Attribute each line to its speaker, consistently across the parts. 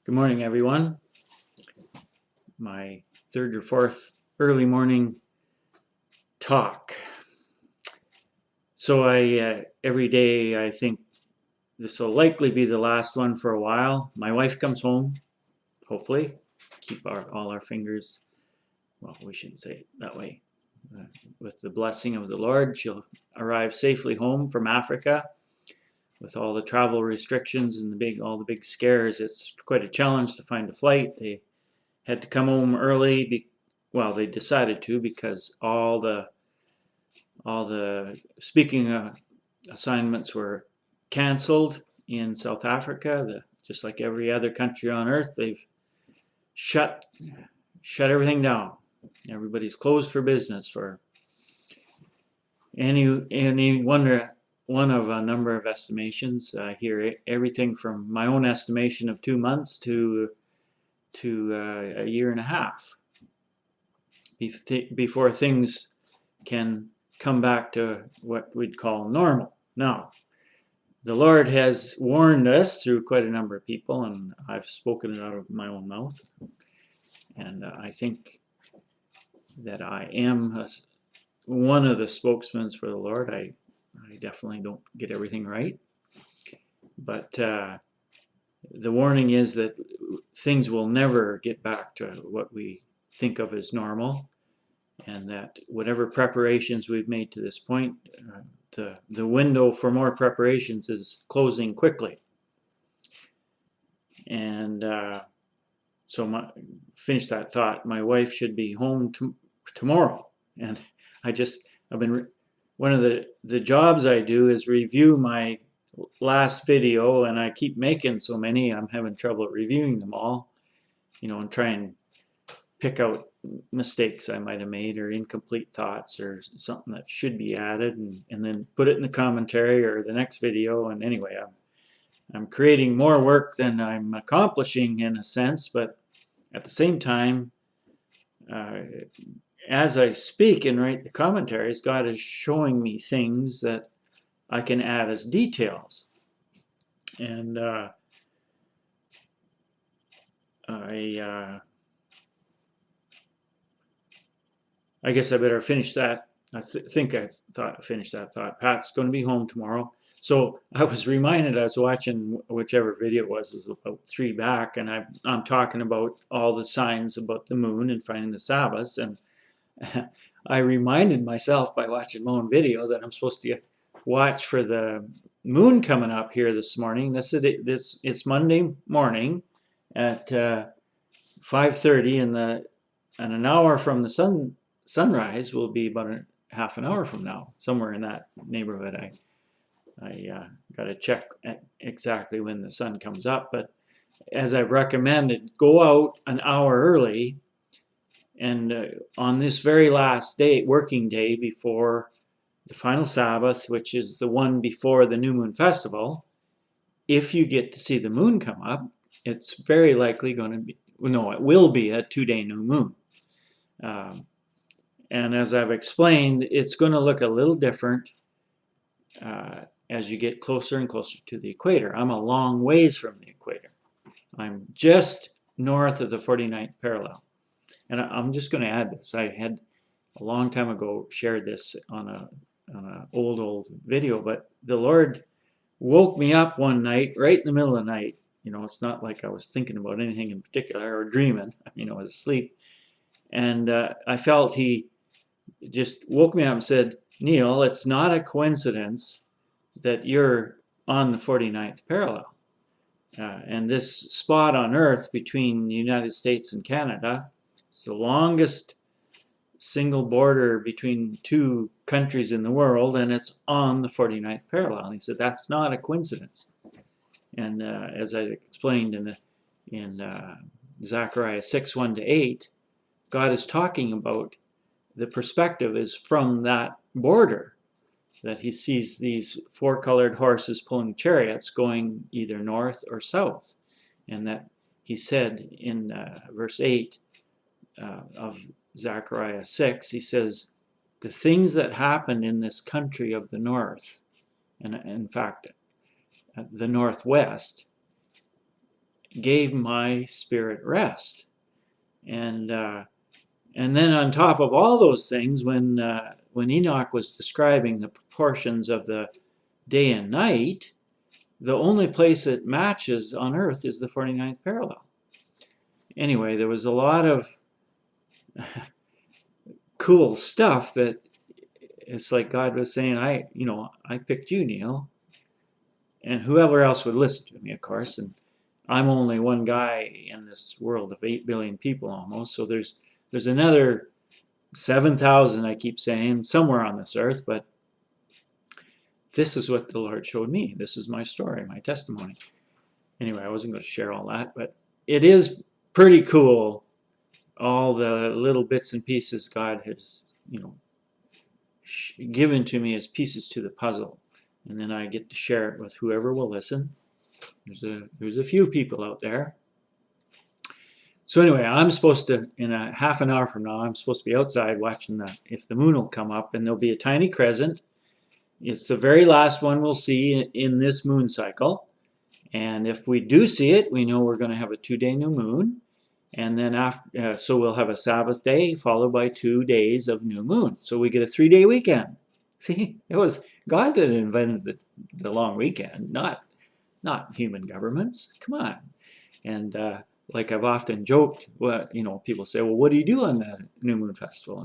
Speaker 1: Good morning, everyone. My third or fourth early morning talk. So every day I think this will likely be the last one for a while. My wife comes home, hopefully. Keep all our fingers, well, we shouldn't say it that way. With the blessing of the Lord, she'll arrive safely home from Africa. With all the travel restrictions and all the big scares, it's quite a challenge to find a flight. They had to come home early. Well, they decided to because all the speaking assignments were canceled in South Africa. Just like every other country on earth, they've shut everything down. Everybody's closed for business for one of a number of estimations. I hear everything from my own estimation of 2 months to a year and a half before things can come back to what we'd call normal. Now, the Lord has warned us through quite a number of people, and I've spoken it out of my own mouth. And I think that I am one of the spokesmen for the Lord. I definitely don't get everything right. But the warning is that things will never get back to what we think of as normal, and that whatever preparations we've made to this point, the window for more preparations is closing quickly. And so finish that thought. My wife should be home tomorrow, and I've been one of the jobs I do is review my last video, and I keep making so many I'm having trouble reviewing them all, and try and pick out mistakes I might have made or incomplete thoughts or something that should be added, and then put it in the commentary or the next video. And anyway, I'm creating more work than I'm accomplishing in a sense, but at the same time, as I speak and write the commentaries, God is showing me things that I can add as details. And I guess I better finish that. I finished that thought. Pat's going to be home tomorrow. So I was reminded, I was watching whichever video it was about 3 back, and I'm talking about all the signs about the moon and finding the Sabbaths. And I reminded myself by watching my own video that I'm supposed to watch for the moon coming up here this morning. It's Monday morning at 5:30, and an hour from the sunrise will be about half an hour from now, somewhere in that neighborhood. I got to check exactly when the sun comes up, but as I've recommended, go out an hour early, and on this very last day, working day before the final Sabbath, which is the one before the New Moon Festival, if you get to see the moon come up, it's very likely going to be, no, it will be a 2-day new moon. And as I've explained, it's going to look a little different as you get closer and closer to the equator. I'm a long ways from the equator. I'm just north of the 49th parallel. And I'm just going to add this. I had a long time ago shared this on an old video, but the Lord woke me up one night, right in the middle of the night. It's not like I was thinking about anything in particular or dreaming. I was asleep. And I felt He just woke me up and said, Neil, it's not a coincidence that you're on the 49th parallel. And this spot on Earth between the United States and Canada, it's the longest single border between 2 countries in the world, and it's on the 49th parallel. And he said, that's not a coincidence. And as I explained in Zechariah 6:1-8, God is talking about the perspective is from that border, that He sees these 4-colored horses pulling chariots going either north or south. And that He said in verse 8 of Zechariah 6, He says, the things that happened in this country of the north, and in fact, the northwest, gave my spirit rest. And then on top of all those things, when Enoch was describing the proportions of the day and night, the only place it matches on earth is the 49th parallel. Anyway, there was a lot of cool stuff that it's like God was saying, I picked you, Neil, and whoever else would listen to me, of course. And I'm only one guy in this world of 8 billion people almost. So there's another 7,000, I keep saying, somewhere on this earth. But this is what the Lord showed me. This is my story, my testimony. Anyway, I wasn't going to share all that, but it is pretty cool, all the little bits and pieces God has, given to me as pieces to the puzzle. And then I get to share it with whoever will listen. There's a few people out there. So anyway, I'm supposed to, in a half an hour from now, I'm supposed to be outside watching if the moon will come up, and there'll be a tiny crescent. It's the very last one we'll see in this moon cycle. And if we do see it, we know we're going to have a 2-day new moon. And then so we'll have a Sabbath day followed by 2 days of new moon. So we get a 3-day weekend. See, it was God that invented the long weekend, not human governments. Come on. And like I've often joked, people say, well, what do you do on the New Moon Festival?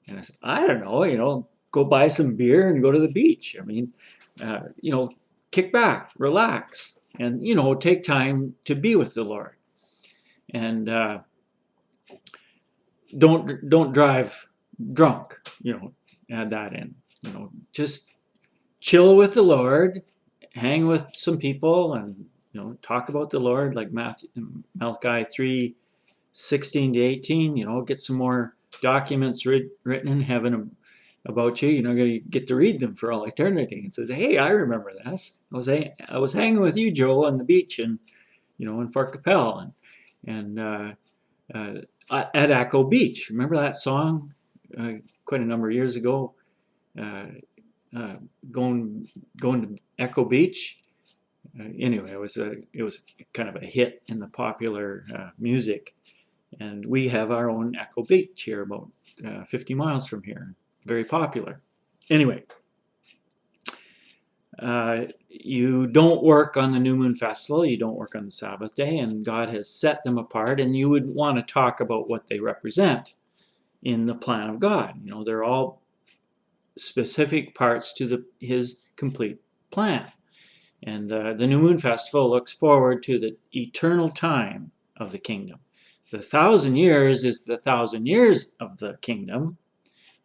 Speaker 1: And I said, I don't know, go buy some beer and go to the beach. I mean, kick back, relax, and, take time to be with the Lord. And don't drive drunk, add that in. Just chill with the Lord, hang with some people, and talk about the Lord, like Malachi 3:16-18. Get some more documents written in heaven about you. You're not going to get to read them for all eternity. And says, hey, I remember this. I was hanging with you, Joe, on the beach, and in Fort Capel, and at Echo Beach. Remember that song? Quite a number of years ago. Going to Echo Beach. Anyway, it was kind of a hit in the popular music, and we have our own Echo Beach here, about 50 miles from here. Very popular. Anyway, you don't work on the New Moon Festival. You don't work on the Sabbath day, and God has set them apart. And you would want to talk about what they represent in the plan of God. They're all specific parts to His complete plan. And the New Moon Festival looks forward to the eternal time of the kingdom. The 1,000 years is the 1,000 years of the kingdom,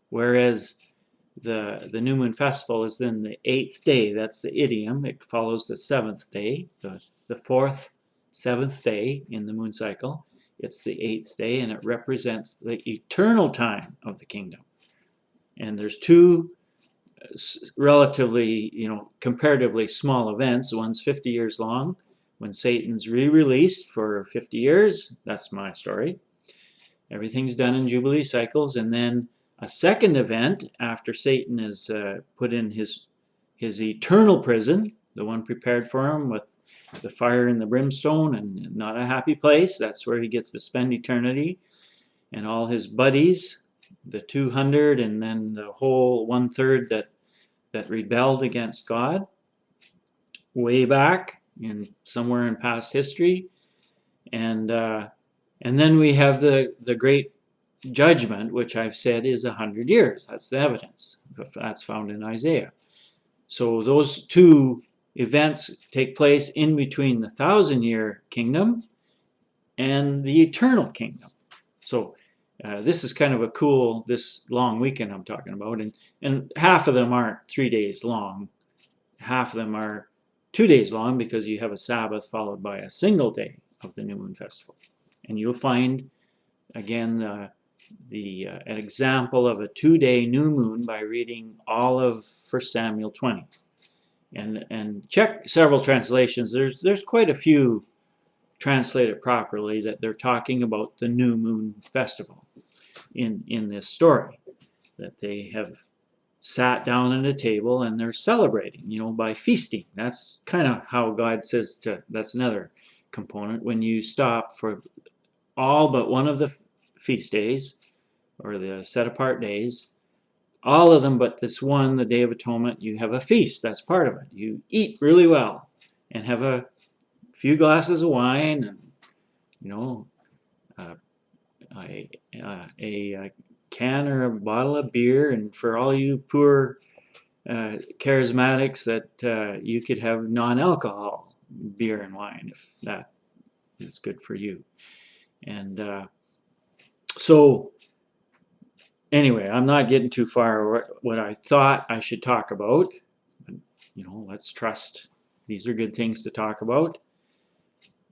Speaker 1: whereas the New Moon Festival is then the 8th day. That's the idiom. It follows the 7th day, the 4th, 7th day in the moon cycle. It's the 8th day, and it represents the eternal time of the kingdom. And there's two relatively, comparatively small events. One's 50 years long, when Satan's re-released for 50 years. That's my story. Everything's done in Jubilee cycles. And then a second event after Satan is put in his eternal prison, the one prepared for him with the fire and the brimstone, and not a happy place. That's where he gets to spend eternity. And all his buddies, the 200, and then the whole 1/3 that rebelled against God way back somewhere in past history. And then we have the great judgment, which I've said is 100 years. That's the evidence. That's found in Isaiah. So those two events take place in between the 1,000-year kingdom and the eternal kingdom. So this is kind of a cool, this long weekend I'm talking about, and half of them aren't 3 days long. Half of them are 2 days long, because you have a Sabbath followed by a single day of the New Moon Festival. And you'll find, again, an example of a 2-day new moon by reading all of 1 Samuel 20. And check several translations. There's quite a few translated properly that they're talking about the New Moon Festival in this story, that they have sat down at a table and they're celebrating, by feasting. That's kind of how God says that's another component when you stop for all but one of the feast days, or the set apart days. All of them but this one, the Day of Atonement, you have a feast. That's part of it. You eat really well and have a few glasses of wine and, you know, a can or a bottle of beer. And for all you poor charismatics, that you could have non-alcohol beer and wine if that is good for you. And so anyway, I'm not getting too far what I thought I should talk about. But, you know, let's trust these are good things to talk about.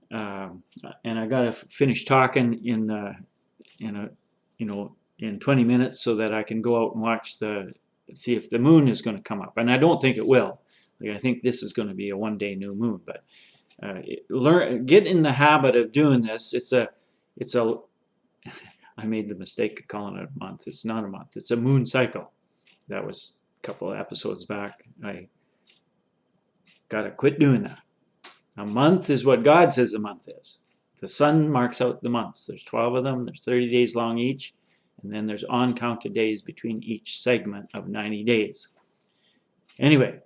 Speaker 1: And I got to finish talking in 20 minutes so that I can go out and watch see if the moon is going to come up. And I don't think it will. Like, I think this is going to be a one-day new moon. But get in the habit of doing this. It's a I made the mistake of calling it a month. It's not a month. It's a moon cycle. That was a couple of episodes back. I got to quit doing that. A month is what God says a month is. The sun marks out the months. There's 12 of them. There's 30 days long each. And then there's uncounted days between each segment of 90 days. Anyway,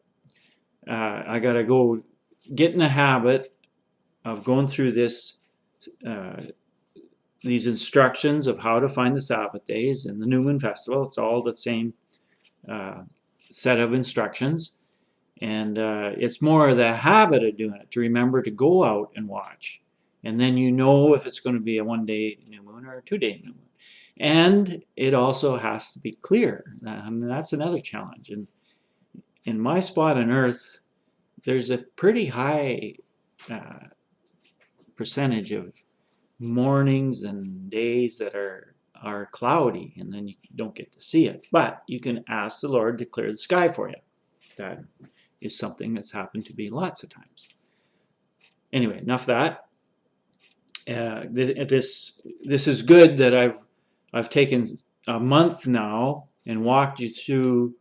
Speaker 1: I got to go get in the habit of going through these instructions of how to find the Sabbath days and the New Moon Festival. It's all the same set of instructions. And it's more the habit of doing it, to remember to go out and watch. And then you know if it's going to be a one-day new moon or a two-day new moon. And it also has to be clear. I mean, that's another challenge. And in my spot on Earth, there's a pretty high percentage of mornings and days that are cloudy, and then you don't get to see it. But you can ask the Lord to clear the sky for you. That is something that's happened to me lots of times. Anyway, enough of that. This is good that I've taken a month now and walked you through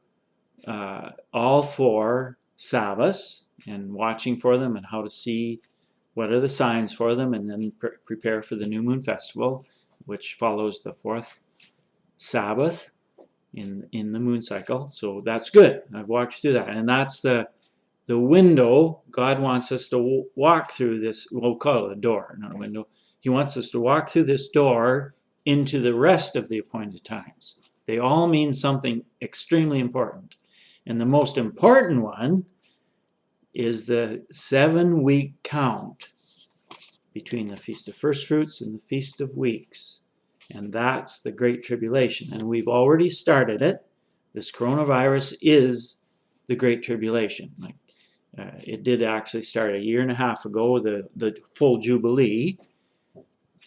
Speaker 1: all 4 Sabbaths and watching for them and how to see what are the signs for them, and then prepare for the New Moon Festival, which follows the 4th Sabbath in the moon cycle. So that's good. I've walked you through that, and that's the window. God wants us to walk through this. We'll call it a door, not a window. He wants us to walk through this door into the rest of the appointed times. They all mean something extremely important, and the most important one is the 7-week count between the Feast of First Fruits and the Feast of Weeks. And that's the Great Tribulation. And we've already started it. This coronavirus is the Great Tribulation. It did actually start a year and a half ago, the full Jubilee.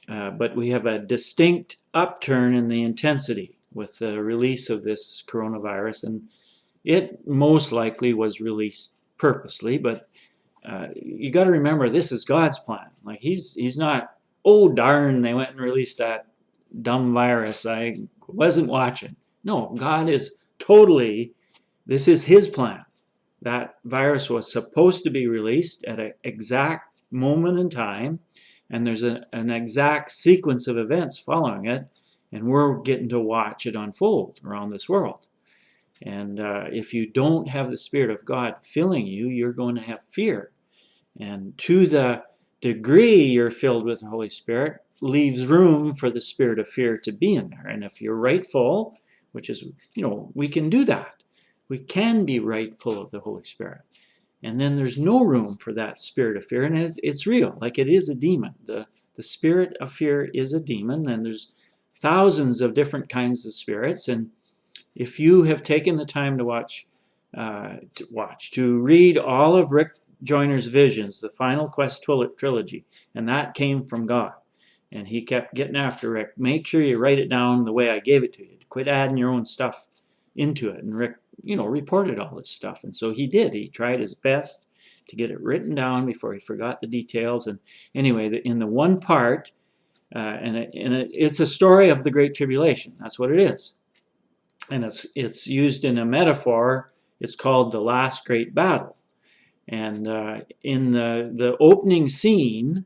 Speaker 1: But we have a distinct upturn in the intensity with the release of this coronavirus. And it most likely was released purposely, but you got to remember, this is God's plan. Like, he's not, oh darn, they went and released that dumb virus, I wasn't watching. No, God is totally, this is his plan. That virus was supposed to be released at an exact moment in time, and there's an exact sequence of events following it, and we're getting to watch it unfold around this world. And if you don't have the Spirit of God filling you, you're going to have fear. And to the degree you're filled with the Holy Spirit, leaves room for the spirit of fear to be in there. And if you're rightful, which is, we can do that. We can be rightful of the Holy Spirit. And then there's no room for that spirit of fear. And it's real, like it is a demon. The spirit of fear is a demon. And there's thousands of different kinds of spirits. And if you have taken the time to read all of Rick Joyner's visions, the Final Quest trilogy, and that came from God. And he kept getting after Rick. Make sure you write it down the way I gave it to you. Quit adding your own stuff into it. And Rick, reported all this stuff. And so he did. He tried his best to get it written down before he forgot the details. And anyway, in the one part, it's a story of the Great Tribulation. That's what it is. And it's used in a metaphor. It's called the last great battle. And in the opening scene,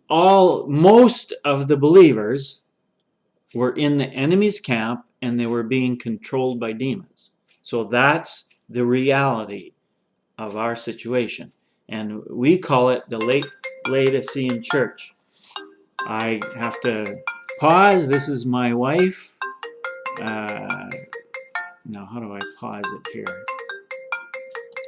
Speaker 1: most of the believers were in the enemy's camp and they were being controlled by demons. So that's the reality of our situation. And we call it the Laodicean church. I have to pause. This is my wife. Now, how do I pause it here?